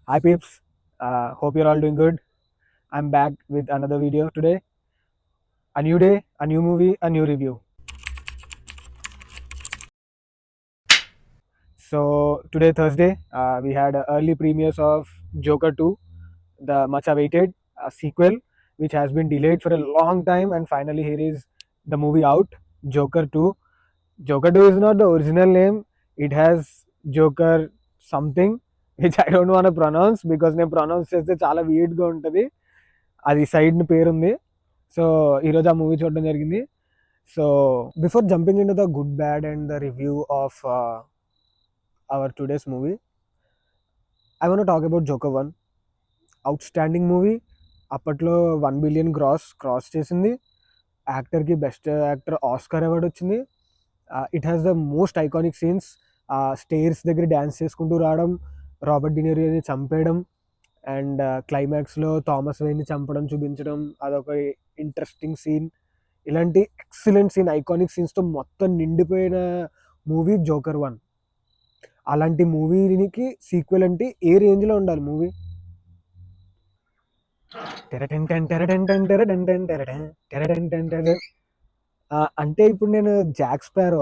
Hi peeps, hope you're all doing good. I'm back with another video today. A new day, a new movie, a new review. So today Thursday, we had early premieres of Joker 2, the much awaited sequel, which has been delayed for a long time, and finally here is the movie out, Joker 2. Joker 2 is not the original name. It has Joker something which I don't want to pronounce because నేను pronounce చేస్తే చాలా వీడ్గా ఉంటుంది. అది side పేరు ఉంది. So ఈరోజు ఆ movie చూడడం జరిగింది. So before jumping in to the good bad and the review of our today's movie, I want talk about joker 1. Out standing movie. అప్పట్లో 1 బిలియన్ క్రాస్ చేసింది. యాక్టర్కి బెస్ట్ యాక్టర్ ఆస్కార్ అవార్డు వచ్చింది. It has the most iconic scenes. Stairs దగ్గర dance చేసుకుంటూ రావడం, Robert డినీరోని చంపేయడం, and క్లైమాక్స్లో Thomas వెయిన్ని చంపడం చూపించడం, అదొక ఇంట్రెస్టింగ్ సీన్. ఇలాంటి ఎక్సలెంట్ సీన్, ఐకానిక్ సీన్స్తో మొత్తం నిండిపోయిన మూవీ జోకర్ 1. అలాంటి మూవీకి సీక్వెల్ అంటే ఏ రేంజ్లో ఉండాలి మూవీ? అంటే ఇప్పుడు నేను జాక్ స్పారో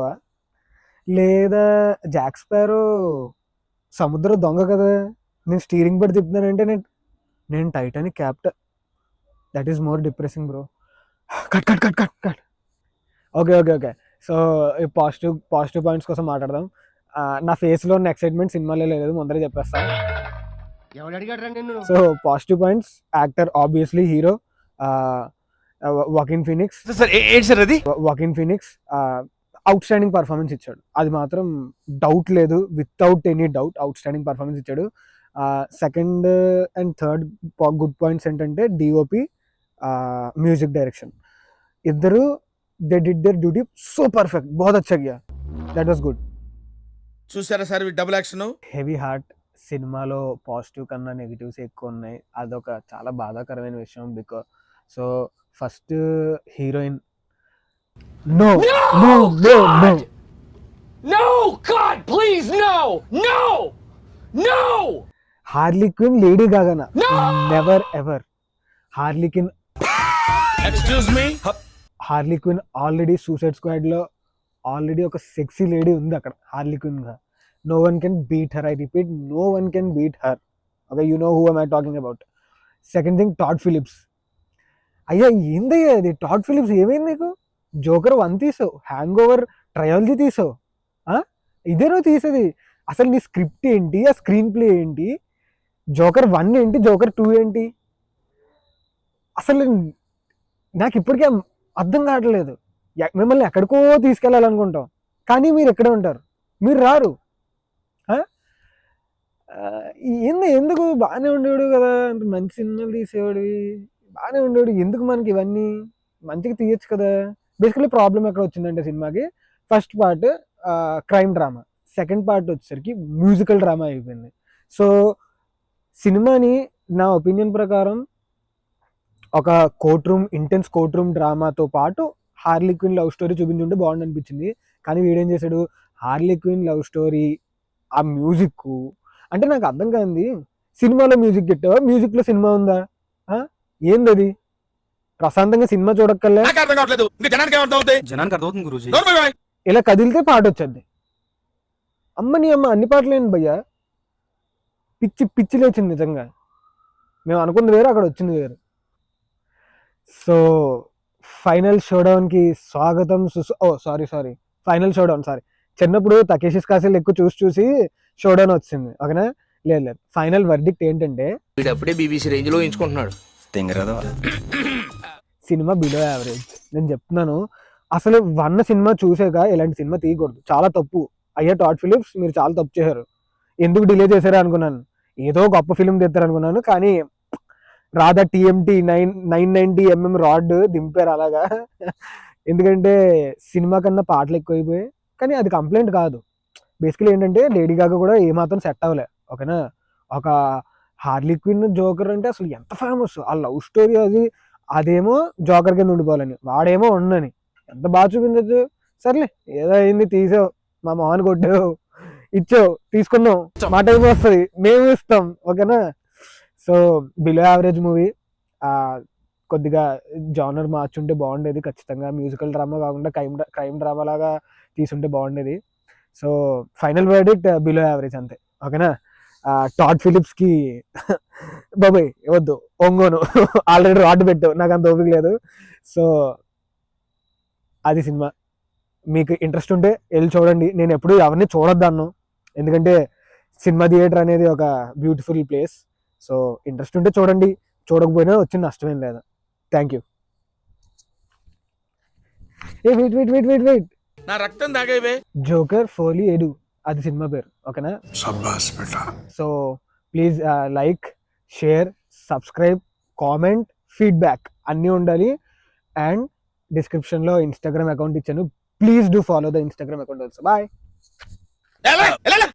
లేదా జాక్ స్పారో సముద్ర దొంగ కదా, నేను స్టీరింగ్ బట్టి తిప్పుతున్నానంటే నేను Titanic captain. That is more depressing bro. Cut cut cut cut cut. Okay. So positive points కోసం మాట్లాడదాం. నా ఫేస్లో ఉన్న ఎక్సైట్మెంట్ సినిమాలో లేదు, ముందరే చెప్పేస్తాను. So positive points, actor obviously hero Joaquin Phoenix outstanding performance ఇచ్చాడు. అది మాత్రం డౌట్ లేదు, without any doubt outstanding performance ఇచ్చాడు. Second and third good points ఏంటంటే డిఓపి, म्यूजिक डायरेक्शन, इधर they did their duty so perfect, बहुत अच्छा किया. That was good. చూసారా sir double action. Heavy heart సినిమాలో పాజిటివ్ కన్నా నెగిటివ్స్ ఎక్కువ ఉన్నాయి. అదొక చాలా బాధాకరమైన విషయం. Because so first heroine no no no no No, God, please, no. Harley Quinn lady గాగానా, never ever. Harley Quinn excuse me, Harley Quinn already suicide squad లో ఆల్రెడీ ఒక సెక్సీ లేడీ ఉంది అక్కడ హార్లీ క్విన్ గా. No one can beat her, I repeat, no one can beat her. Okay, you know who am I talking about. Second thing, Todd Phillips. అయ్యా ఏందయ్యా అది, టాడ్ Philips ఏమైంది నీకు? జోకర్ 1 తీసావు, హ్యాంగ్ ఓవర్ ట్రయాలజీ తీసావు, ఇదే నువ్వు తీసేది. అసలు నీ స్క్రిప్ట్ ఏంటి, ఆ స్క్రీన్ ప్లే ఏంటి, జోకర్ 1 ఏంటి, జోకర్ 2 ఏంటి? అసలు నాకు ఇప్పటికే అర్థం కావట్లేదు. మిమ్మల్ని ఎక్కడికో తీసుకెళ్ళాలనుకుంటాం, కానీ మీరు ఎక్కడే ఉంటారు, మీరు రారు. ఎందుకు బాగానే ఉండేవాడు కదా, అంటే మంచి సినిమాలు తీసేవాడివి, బాగానే ఉండేవాడు, ఎందుకు మనకి ఇవన్నీ? మంచిగా తీయచ్చు కదా. బేసికలీ ప్రాబ్లం ఎక్కడ వచ్చిందంటే సినిమాకి, first part crime drama, second part వచ్చేసరికి మ్యూజికల్ డ్రామా అయిపోయింది. సో సినిమాని నా ఒపీనియన్ ప్రకారం ఒక ఇంటెన్స్ కోర్ట్ రూమ్ డ్రామాతో పాటు హార్లీ క్విన్ లవ్ స్టోరీ చూపించుంటే బాగుంది అనిపించింది. కానీ వీడేం చేశాడు, హార్లీ క్విన్ లవ్ స్టోరీ ఆ మ్యూజిక్ అంటే నాకు అర్థం కాంది. సినిమాలో మ్యూజిక్ పెట్టావా, మ్యూజిక్లో సినిమా ఉందా? ఏందది? ప్రశాంతంగా సినిమా చూడక్కర్లే, ఇలా కదిలితే పాట వచ్చేది. అమ్మని అమ్మ అన్ని పాటలు ఏంటి భయ్యా, పిచ్చి లేచింది నిజంగా. మేము అనుకున్నది వేరు, అక్కడ వచ్చింది వేరు. సో ఫైనల్ షోడౌన్కి స్వాగతం. సారీ ఫైనల్ షోడౌన్, చిన్నప్పుడు తకేషిస్ కాసిల్ ఎక్కువ చూసి షోడౌన్ వచ్చింది, ఓకేనా? లేదు, ఫైనల్ వర్డిక్ట్ ఏంటంటే వీడప్పుడే బీబీసీ రేంజ్ లో ఎంచుకుంటున్నాడు. Cinema below average. నేను చెప్తున్నాను, అసలు 1 సినిమా చూసాక ఇలాంటి సినిమా తీయకూడదు, చాలా తప్పు. అయ్యా టాడ్ ఫిలిప్స్, మీరు చాలా తప్పు చేశారు. ఎందుకు డిలే చేశారా అనుకున్నాను, ఏదో గొప్ప ఫిలిం తీస్తారు అనుకున్నాను, కానీ రాధా TMT 990mm రాడ్ దింపారు అలాగా. ఎందుకంటే సినిమా కన్నా పాటలు ఎక్కువైపోయాయి, కానీ అది కంప్లైంట్ కాదు. బేసికలీ ఏంటంటే లేడీ గాగా కూడా ఏమాత్రం సెట్ అవ్వలే, ఓకేనా? ఒక హార్లీ క్విన్ జోకర్ అంటే అసలు ఎంత ఫేమస్, ఆ లవ్ స్టోరీ అదేమో జోకర్ కింద ఉండిపోవాలని, వాడేమో ఉండని, ఎంత బాగా చూపించచ్చు. సర్లే, ఏదో అయింది, తీసావు, మా మొహాన్ని కొట్టావు, ఇచ్చావు తీసుకున్నాం, మా టైం వస్తుంది మేము ఇస్తాం, ఓకేనా. సో బిలో యావరేజ్ మూవీ, కొద్దిగా జానర్ మార్చుంటే బాగుండేది ఖచ్చితంగా. మ్యూజికల్ డ్రామా కాకుండా క్రైమ్ డ్రామా లాగా తీసుంటే బాగుండేది. So final verdict below average అంతే, ఓకేనా. టాడ్ ఫిలిప్స్కి బాబాయ్ వద్దు, ఒంగోను ఆల్రెడీ రాడ్ పెట్టావు, నాకు అంత ఓపిక లేదు. సో అది సినిమా. మీకు ఇంట్రెస్ట్ ఉంటే వెళ్ళి చూడండి. నేను ఎప్పుడు ఎవరిని చూడొద్దాను, ఎందుకంటే సినిమా థియేటర్ అనేది ఒక బ్యూటిఫుల్ ప్లేస్. సో ఇంట్రెస్ట్ ఉంటే చూడండి, చూడకపోయినా వచ్చిన నష్టమేం లేదు. Thank you. ఏ wait wait wait wait wait నా రక్తం తాగేవే. జోకర్ ఫోలీ ఎడు, అది సినిమా పేరు, ఓకేనా. So please like, share, subscribe, comment, feedback అన్నీ ఉండాలి. అండ్ డిస్క్రిప్షన్లో ఇన్స్టాగ్రామ్ అకౌంట్ ఇచ్చాను, please do follow the Instagram account also. Bye. ఎలా ఎలా